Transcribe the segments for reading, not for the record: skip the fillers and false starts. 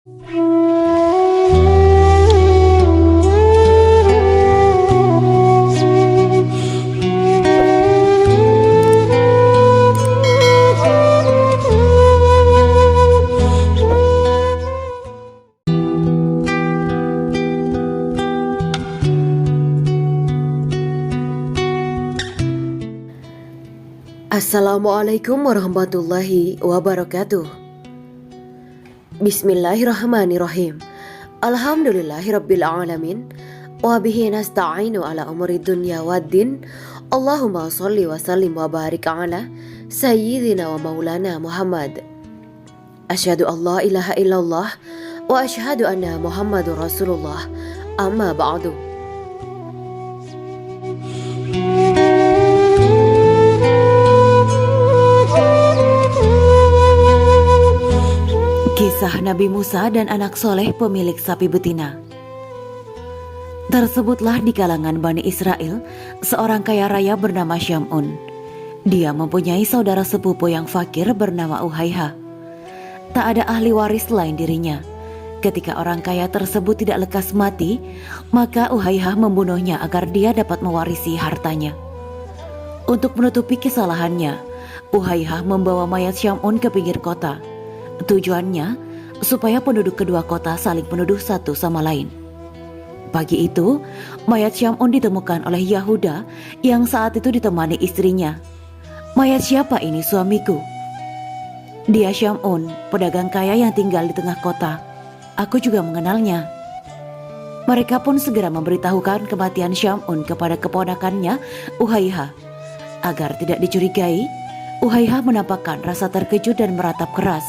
Assalamualaikum warahmatullahi wabarakatuh. Bismillahirrahmanirrahim. Alhamdulillahirabbil alamin. Wa bihi nasta'inu ala umuri dunya waddin. Allahumma shalli wa sallim wa barik ala sayyidina wa maulana Muhammad. Asyhadu an la ilaha illallah wa asyhadu anna Muhammadur Rasulullah. Amma ba'du. Kisah Nabi Musa dan anak soleh pemilik sapi betina. Tersebutlah di kalangan Bani Israel seorang kaya raya bernama Syamun. Dia mempunyai saudara sepupu yang fakir bernama Uhayha. Tak ada ahli waris selain dirinya. Ketika orang kaya tersebut tidak lekas mati, maka Uhayha membunuhnya agar dia dapat mewarisi hartanya. Untuk menutupi kesalahannya, Uhayha membawa mayat Syamun ke pinggir kota. Tujuannya supaya penduduk kedua kota saling menuduh satu sama lain. Pagi itu, mayat Syamun ditemukan oleh Yahuda yang saat itu ditemani istrinya. "Mayat siapa ini, suamiku?" "Dia Syamun, pedagang kaya yang tinggal di tengah kota. Aku juga mengenalnya." Mereka pun segera memberitahukan kematian Syamun kepada keponakannya, Uhayha. Agar tidak dicurigai, Uhayha menampakkan rasa terkejut dan meratap keras.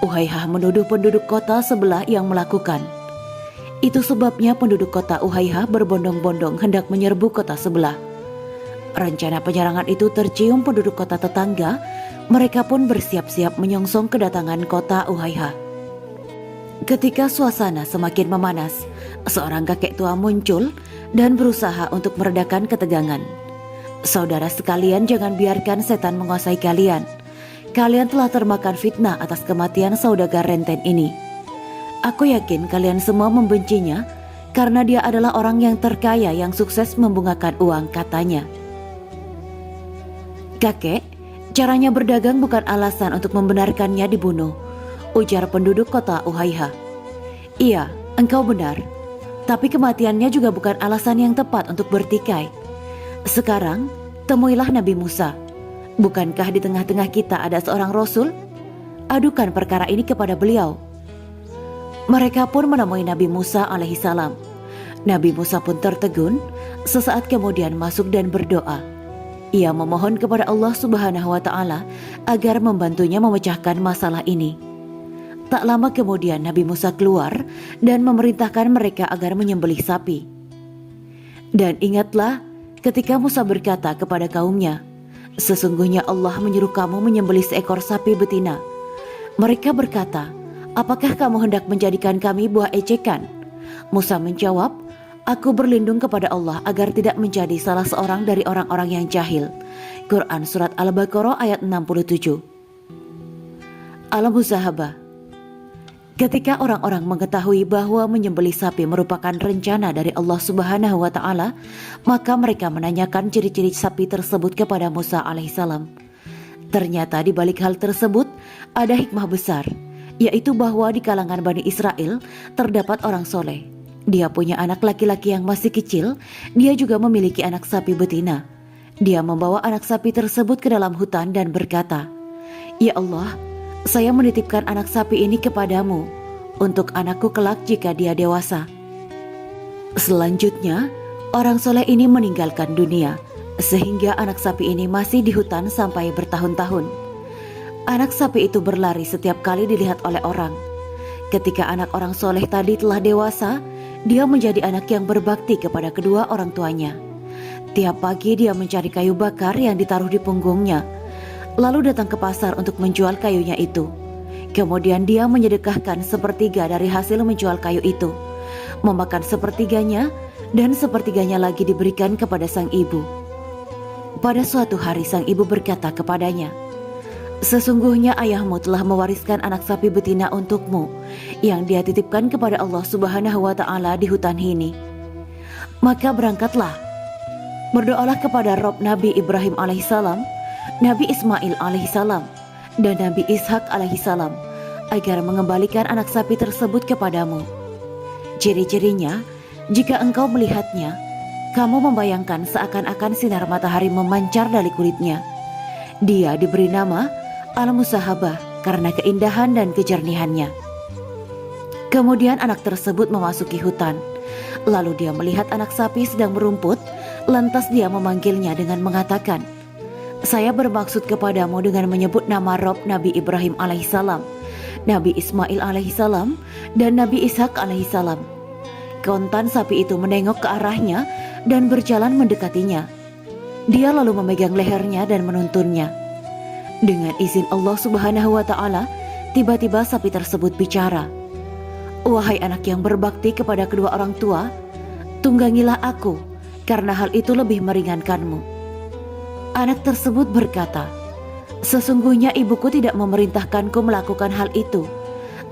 Uhayha menuduh penduduk kota sebelah yang melakukan. Itu sebabnya penduduk kota Uhayha berbondong-bondong hendak menyerbu kota sebelah. Rencana penyerangan itu tercium penduduk kota tetangga. Mereka pun bersiap-siap menyongsong kedatangan kota Uhayha. Ketika suasana semakin memanas, seorang kakek tua muncul dan berusaha untuk meredakan ketegangan. "Saudara sekalian, jangan biarkan setan menguasai kalian. Kalian telah termakan fitnah atas kematian saudagar renten ini. Aku yakin kalian semua membencinya karena dia adalah orang yang terkaya yang sukses membungakan uang," katanya. "Kakek, caranya berdagang bukan alasan untuk membenarkannya dibunuh," ujar penduduk kota Uhayha. "Iya, engkau benar. Tapi kematiannya juga bukan alasan yang tepat untuk bertikai. Sekarang, temuilah Nabi Musa. Bukankah di tengah-tengah kita ada seorang Rasul? Adukan perkara ini kepada beliau." Mereka pun menemui Nabi Musa alaihissalam. Nabi Musa pun tertegun, sesaat kemudian masuk dan berdoa. Ia memohon kepada Allah Subhanahu wa Ta'ala agar membantunya memecahkan masalah ini. Tak lama kemudian Nabi Musa keluar dan memerintahkan mereka agar menyembelih sapi. Dan ingatlah ketika Musa berkata kepada kaumnya, "Sesungguhnya Allah menyuruh kamu menyembelih seekor sapi betina." Mereka berkata, "Apakah kamu hendak menjadikan kami buah ejekan?" Musa menjawab, "Aku berlindung kepada Allah agar tidak menjadi salah seorang dari orang-orang yang jahil." Quran Surat Al-Baqarah ayat 67. Al-Muzahabah. Ketika orang-orang mengetahui bahwa menyembelih sapi merupakan rencana dari Allah Subhanahu wa Ta'ala, maka mereka menanyakan ciri-ciri sapi tersebut kepada Musa alaihissalam. Ternyata di balik hal tersebut ada hikmah besar, yaitu bahwa di kalangan Bani Israel terdapat orang soleh. Dia punya anak laki-laki yang masih kecil. Dia juga memiliki anak sapi betina. Dia membawa anak sapi tersebut ke dalam hutan dan berkata, "Ya Allah, saya menitipkan anak sapi ini kepadamu untuk anakku kelak jika dia dewasa." Selanjutnya, orang soleh ini meninggalkan dunia, sehingga anak sapi ini masih di hutan sampai bertahun-tahun. Anak sapi itu berlari setiap kali dilihat oleh orang. Ketika anak orang soleh tadi telah dewasa, dia menjadi anak yang berbakti kepada kedua orang tuanya. Tiap pagi dia mencari kayu bakar yang ditaruh di punggungnya, lalu datang ke pasar untuk menjual kayunya itu. Kemudian dia menyedekahkan sepertiga dari hasil menjual kayu itu, memakan sepertiganya, dan sepertiganya lagi diberikan kepada sang ibu. Pada suatu hari sang ibu berkata kepadanya, Sesungguhnya ayahmu telah mewariskan anak sapi betina untukmu yang dia titipkan kepada Allah Subhanahu wa Ta'ala di hutan ini. Maka berangkatlah, berdoalah kepada Rob Nabi Ibrahim alaihissalam, Nabi Ismail alaihissalam, dan Nabi Ishak alaihissalam agar mengembalikan anak sapi tersebut kepadamu. Ciri-cirinya, jika engkau melihatnya, kamu membayangkan seakan-akan sinar matahari memancar dari kulitnya. Dia diberi nama Al-Musahabah karena keindahan dan kejernihannya. Kemudian anak tersebut memasuki hutan. Lalu dia melihat anak sapi sedang merumput. Lantas dia memanggilnya dengan mengatakan, "Saya bermaksud kepadamu dengan menyebut nama Rob Nabi Ibrahim alaihissalam, Nabi Ismail alaihissalam, dan Nabi Ishak alaihissalam." Kontan sapi itu menengok ke arahnya dan berjalan mendekatinya. Dia lalu memegang lehernya dan menuntunnya. Dengan izin Allah Subhanahu wa Ta'ala, tiba-tiba sapi tersebut bicara, "Wahai anak yang berbakti kepada kedua orang tua, tunggangilah aku, karena hal itu lebih meringankanmu." Anak tersebut berkata, "Sesungguhnya ibuku tidak memerintahkanku melakukan hal itu.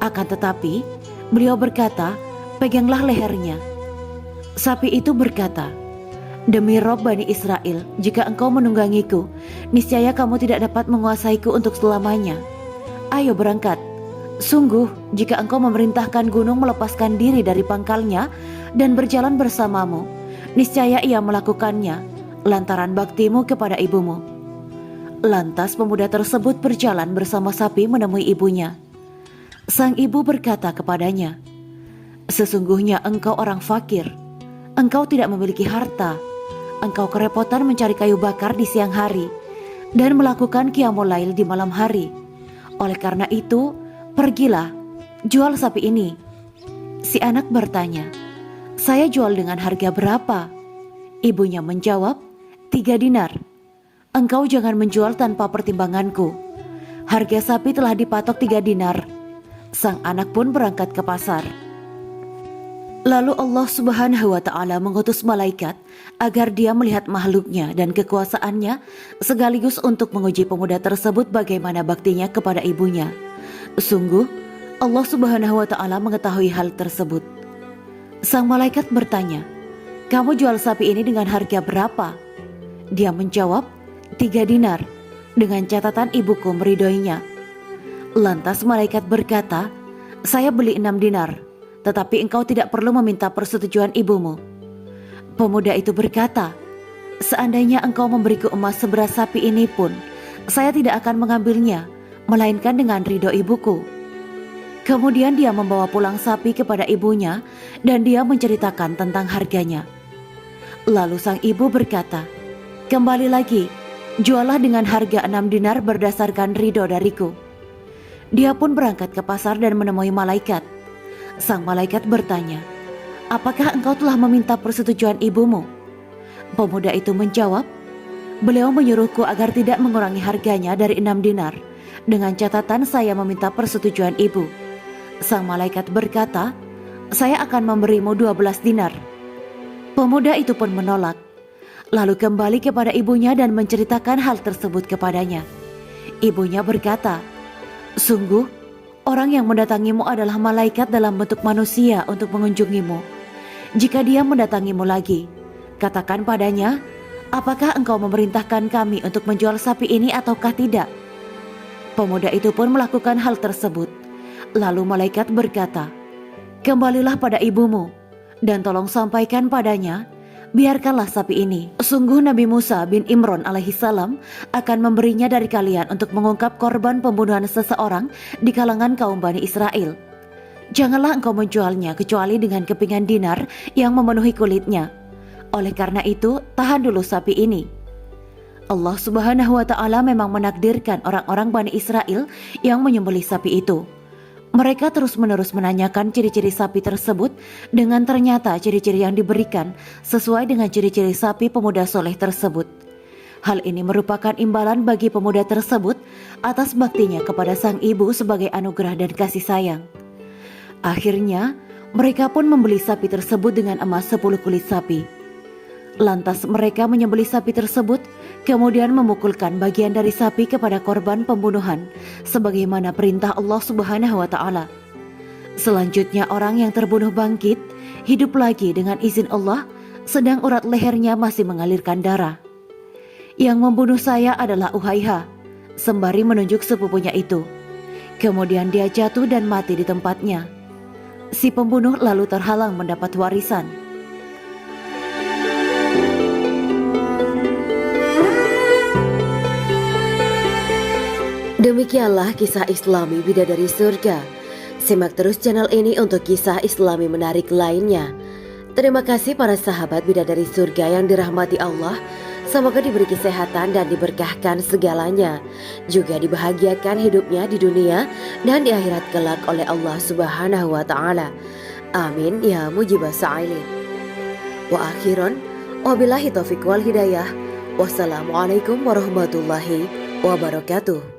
Akan tetapi, beliau berkata, peganglah lehernya." Sapi itu berkata, "Demi Rob Bani Israel, jika engkau menunggangiku, niscaya kamu tidak dapat menguasaiku untuk selamanya. Ayo berangkat. Sungguh, jika engkau memerintahkan gunung melepaskan diri dari pangkalnya dan berjalan bersamamu, niscaya ia melakukannya, lantaran baktimu kepada ibumu." Lantas pemuda tersebut berjalan bersama sapi menemui ibunya. Sang ibu berkata kepadanya, "Sesungguhnya engkau orang fakir. Engkau tidak memiliki harta. Engkau kerepotan mencari kayu bakar di siang hari dan melakukan qiyamul lail di malam hari. Oleh karena itu, pergilah, jual sapi ini." Si anak bertanya, "Saya jual dengan harga berapa?" Ibunya menjawab, 3 dinar. "Engkau jangan menjual tanpa pertimbanganku. Harga sapi telah dipatok 3 dinar." Sang anak pun berangkat ke pasar. Lalu Allah Subhanahu wa Ta'ala mengutus malaikat agar dia melihat makhluknya dan kekuasaannya, sekaligus untuk menguji pemuda tersebut bagaimana baktinya kepada ibunya. Sungguh Allah Subhanahu wa Ta'ala mengetahui hal tersebut. Sang malaikat bertanya, "Kamu jual sapi ini dengan harga berapa?" Dia menjawab, 3 dinar, dengan catatan ibuku meridhoinya. Lantas malaikat berkata, "Saya beli 6 dinar. Tetapi engkau tidak perlu meminta persetujuan ibumu." Pemuda itu berkata, "Seandainya engkau memberiku emas seberat sapi ini pun, saya tidak akan mengambilnya, melainkan dengan ridho ibuku." Kemudian dia membawa pulang sapi kepada ibunya dan dia menceritakan tentang harganya. Lalu sang ibu berkata, "Kembali lagi, jualah dengan harga 6 dinar berdasarkan ridho dariku." Dia pun berangkat ke pasar dan menemui malaikat. Sang malaikat bertanya, "Apakah engkau telah meminta persetujuan ibumu?" Pemuda itu menjawab, "Beliau menyuruhku agar tidak mengurangi harganya dari 6 dinar, dengan catatan saya meminta persetujuan ibu." Sang malaikat berkata, "Saya akan memberimu 12 dinar." Pemuda itu pun menolak, lalu kembali kepada ibunya dan menceritakan hal tersebut kepadanya. Ibunya berkata, "Sungguh, orang yang mendatangimu adalah malaikat dalam bentuk manusia untuk mengunjungimu. Jika dia mendatangimu lagi, katakan padanya, apakah engkau memerintahkan kami untuk menjual sapi ini ataukah tidak?" Pemuda itu pun melakukan hal tersebut. Lalu malaikat berkata, "Kembalilah pada ibumu dan tolong sampaikan padanya, biarkanlah sapi ini. Sungguh Nabi Musa bin Imran alaihissalam akan memberinya dari kalian untuk mengungkap korban pembunuhan seseorang di kalangan kaum Bani Israel. Janganlah engkau menjualnya kecuali dengan kepingan dinar yang memenuhi kulitnya. Oleh karena itu, tahan dulu sapi ini." Allah Subhanahu wa Ta'ala memang menakdirkan orang-orang Bani Israel yang menyembelih sapi itu. Mereka terus-menerus menanyakan ciri-ciri sapi tersebut dengan ternyata ciri-ciri yang diberikan sesuai dengan ciri-ciri sapi pemuda soleh tersebut. Hal ini merupakan imbalan bagi pemuda tersebut atas baktinya kepada sang ibu sebagai anugerah dan kasih sayang. Akhirnya, mereka pun membeli sapi tersebut dengan emas 10 kulit sapi. Lantas mereka menyembelih sapi tersebut kemudian memukulkan bagian dari sapi kepada korban pembunuhan sebagaimana perintah Allah Subhanahu wa taala. Selanjutnya orang yang terbunuh bangkit, hidup lagi dengan izin Allah, sedang urat lehernya masih mengalirkan darah. Yang membunuh saya adalah Uhaiha, sembari menunjuk sepupunya itu. Kemudian dia jatuh dan mati di tempatnya. Si pembunuh lalu terhalang mendapat warisan. Demikianlah kisah Islami Bidadari Surga. Simak terus channel ini untuk kisah Islami menarik lainnya. Terima kasih para sahabat Bidadari Surga yang dirahmati Allah. Semoga diberi kesehatan dan diberkahkan segalanya. Juga dibahagiakan hidupnya di dunia dan di akhirat kelak oleh Allah Subhanahu wa taala. Amin ya mujibah sa'ilin. Wa akhiran, wabillahi taufiq wal hidayah. Wassalamualaikum warahmatullahi wabarakatuh.